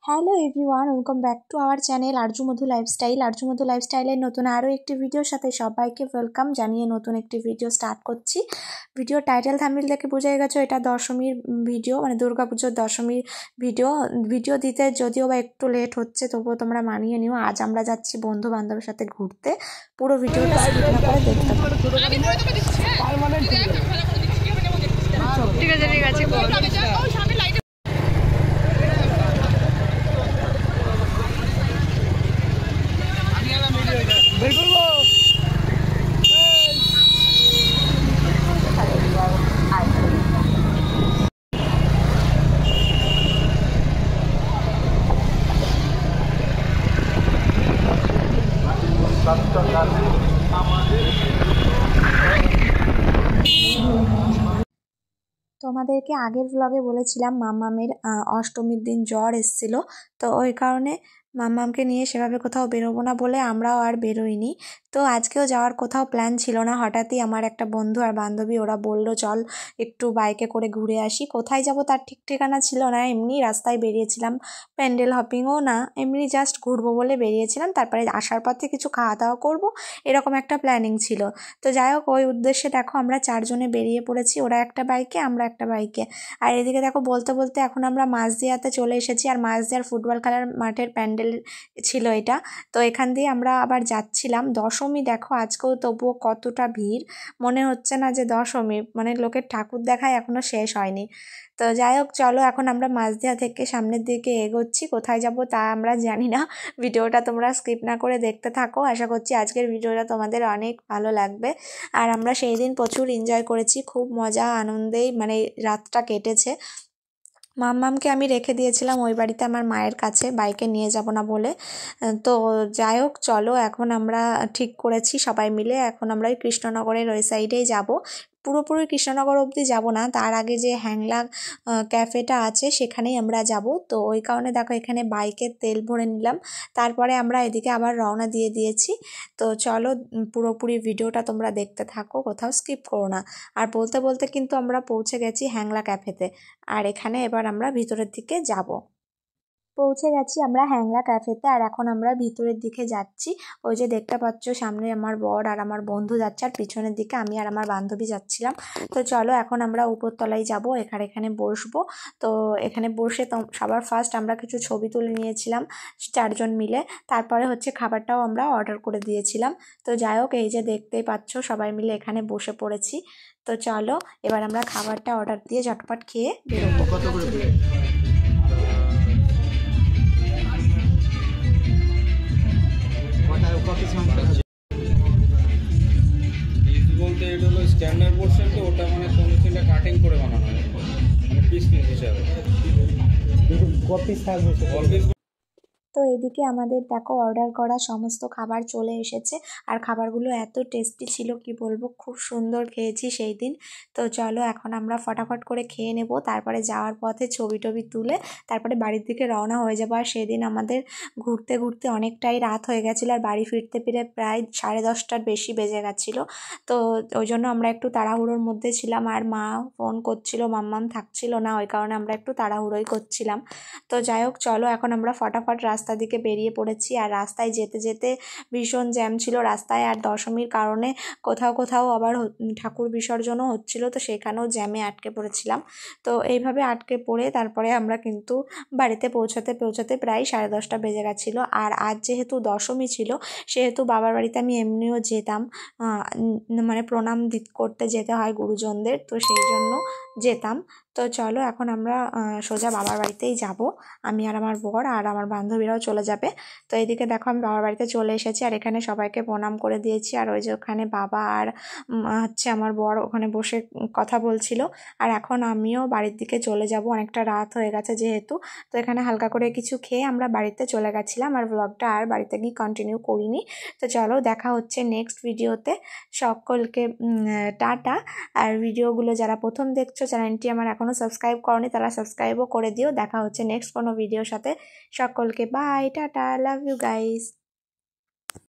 Hello everyone, welcome back to our channel Arju Madhu lifestyle. Arju Madhu লাইফস্টাইলের নতুন আরও একটি ভিডিওর সাথে সবাইকে ওয়েলকাম জানিয়ে নতুন একটি ভিডিও স্টার্ট করছি। ভিডিও টাইটেল থাম্বনেল দেখে বুঝে গেছো এটা দশমীর ভিডিও, মানে দুর্গাপুজোর দশমীর ভিডিও দিতে যদিও বা একটু লেট হচ্ছে, তবুও তোমরা মানিয়ে নিও। আজ আমরা যাচ্ছি বন্ধু বান্ধবের সাথে ঘুরতে। পুরো ভিডিওটা স্কিপ না করে দেখতে থাকো। ঠিক আছে ঠিক আছে। তোমাদেরকে আগের ব্লগে বলেছিলাম মাম্মামের অষ্টমীর দিন জ্বর এসেছিল, তো ওই কারণে মাম্মামকে নিয়ে সেভাবে কোথাও বেরোবো না বলে আমরাও আর বেরোইনি। তো আজকেও যাওয়ার কোথাও প্ল্যান ছিল না, হঠাৎই আমার একটা বন্ধু আর বান্ধবী ওরা বললো চল একটু বাইকে করে ঘুরে আসি। কোথায় যাব তার ঠিক ঠিকানা ছিল না, এমনি রাস্তায় বেরিয়েছিলাম, প্যান্ডেল হপিংও না, এমনি জাস্ট ঘুরবো বলে বেরিয়েছিলাম। তারপরে আসার পথে কিছু খাওয়া দাওয়া করবো, এরকম একটা প্ল্যানিং ছিল। তো যাই হোক, ওই উদ্দেশ্যে দেখো আমরা চারজনে বেরিয়ে পড়েছি, ওরা একটা বাইকে আমরা একটা বাইকে। আর এদিকে দেখো বলতে বলতে এখন আমরা মাঝদিয়াতে চলে এসেছি, আর মাঝদিয়ার ফুটবল খেলার মাঠের প্যান্ডেল ছিল এটা। তো এখান দিয়ে আমরা আবার যাচ্ছিলাম। দশমী দেখো আজকেও তবুও কতটা ভিড়, মনে হচ্ছে না যে দশমী, মানে লোকের ঠাকুর দেখায় এখনো শেষ হয়নি। তো যাই হোক চলো, এখন আমরা মাঝদিয়া থেকে সামনের দিকে এগোচ্ছি। কোথায় যাব তা আমরা জানি না, ভিডিওটা তোমরা স্কিপ না করে দেখতে থাকো। আশা করছি আজকের ভিডিওটা তোমাদের অনেক ভালো লাগবে। আর আমরা সেই দিন প্রচুর এনজয় করেছি, খুব মজা আনন্দেই মানে রাতটা কেটেছে। মাম্মামকে আমি রেখে দিয়েছিলাম ওই বাড়িতে আমার মায়ের কাছে, বাইকে নিয়ে যাব না বলে। তো যাই হোক চলো, এখন আমরা ঠিক করেছি সবাই মিলে, এখন আমরা ওই কৃষ্ণনগরের ওই সাইডেই যাব। পুরোপুরি কৃষ্ণনগর অবধি যাব না, তার আগে যে হ্যাংলা ক্যাফেটা আছে সেখানেই আমরা যাব। তো ওই কারণে দেখো এখানে বাইকে তেল ভরে নিলাম, তারপরে আমরা এদিকে আবার রওনা দিয়ে দিয়েছি। তো চলো পুরোপুরি ভিডিওটা তোমরা দেখতে থাকো, কোথাও স্কিপ করো না। আর বলতে বলতে কিন্তু আমরা পৌঁছে গেছি হ্যাংলা ক্যাফেতে, আর এখানে এবার আমরা ভিতরের দিকে যাব। পৌঁছে গেছি আমরা হ্যাংলা ক্যাফেতে, আর এখন আমরা ভিতরের দিকে যাচ্ছি। ওই যে দেখতে পাচ্ছ সামনে আমার বর আর আমার বন্ধু যাচ্ছে, আর পিছনের দিকে আমি আর আমার বান্ধবী যাচ্ছিলাম। তো চলো এখন আমরা উপরতলায় যাব, এখানে বসবো। তো এখানে বসে তো সবার ফার্স্ট আমরা কিছু ছবি তুলে নিয়েছিলাম চারজন মিলে, তারপরে হচ্ছে খাবারটাও আমরা অর্ডার করে দিয়েছিলাম। তো যাই হোক, এই যে দেখতেই পাচ্ছ সবাই মিলে এখানে বসে পড়েছি। তো চলো এবার আমরা খাবারটা অর্ডার দিয়ে ঝটপট খেয়ে বেরোবো। বলতে এটা হলো স্ট্যান্ডার্ড পোর্শন, তো ওটা মানে কোনোটা কাটিং করে বানানো হয়, মানে পিস হিসাবে কপি থাকবে। তো এদিকে আমাদের দেখো অর্ডার করা সমস্ত খাবার চলে এসেছে, আর খাবারগুলো এত টেস্টি ছিল কি বলবো, খুব সুন্দর খেয়েছি সেই দিন। তো চলো এখন আমরা ফটাফট করে খেয়ে নেব, তারপরে যাওয়ার পথে ছবি টবি তুলে তারপরে বাড়ির দিকে রওনা হয়ে যাবো। আর সেদিন আমাদের ঘুরতে ঘুরতে অনেকটাই রাত হয়ে গেছিলো, আর বাড়ি ফিরতে ফিরে প্রায় 10:30টার বেশি বেজে গেছিলো। তো ওই জন্য আমরা একটু তাড়াহুড়োর মধ্যে ছিলাম, আর মা ফোন করছিল, মাম্মাম থাকছিল না, ওই কারণে আমরা একটু তাড়াহুড়োই করছিলাম। তো যাই হোক চলো এখন আমরা ফটাফট রাস্তার দিকে বেরিয়ে পড়েছি। আর রাস্তায় যেতে যেতে ভীষণ জ্যাম ছিল রাস্তায়, আর দশমীর কারণে কোথাও কোথাও আবার ঠাকুর বিসর্জনও হচ্ছিল, তো সেখানেও জ্যামে আটকে পড়েছিলাম। তো এইভাবে আটকে পড়ে তারপরে আমরা কিন্তু বাড়িতে পৌঁছাতে পৌঁছাতে প্রায় 10:30টা বেজে গেছিলো। আর আজ যেহেতু দশমী ছিল সেহেতু বাবার বাড়িতে আমি এমনিও যেতাম, মানে প্রণাম করতে যেতে হয় গুরুজনদের, তো সেই জন্য যেতাম। তো চলো এখন আমরা সোজা বাবার বাড়িতেই যাব, আমি আর আমার বর আর আমার বান্ধবীরাও চলে যাবে। তো এইদিকে দেখো আমি বাবার বাড়িতে চলে এসেছি, আর এখানে সবাইকে প্রণাম করে দিয়েছি। আর ওই যে ওখানে বাবা আর হচ্ছে আমার বর ওখানে বসে কথা বলছিল। আর এখন আমিও বাড়ির দিকে চলে যাব, অনেকটা রাত হয়ে গেছে যেহেতু। তো এখানে হালকা করে কিছু খেয়ে আমরা বাড়িতে চলে গেছিলাম, আর ব্লগটা আর বাড়িতে গিয়ে কন্টিনিউ করিনি। তো চলো দেখা হচ্ছে নেক্সট ভিডিওতে, সকলকে টাটা। আর ভিডিওগুলো যারা প্রথম দেখছো, চ্যানেলটি আমার এখনও সাবস্ক্রাইব করনি তারা সাবস্ক্রাইবও করে দিও। দেখা হচ্ছে নেক্সট কোনো ভিডিওর সাথে, সকলকে bye, tata, love you guys.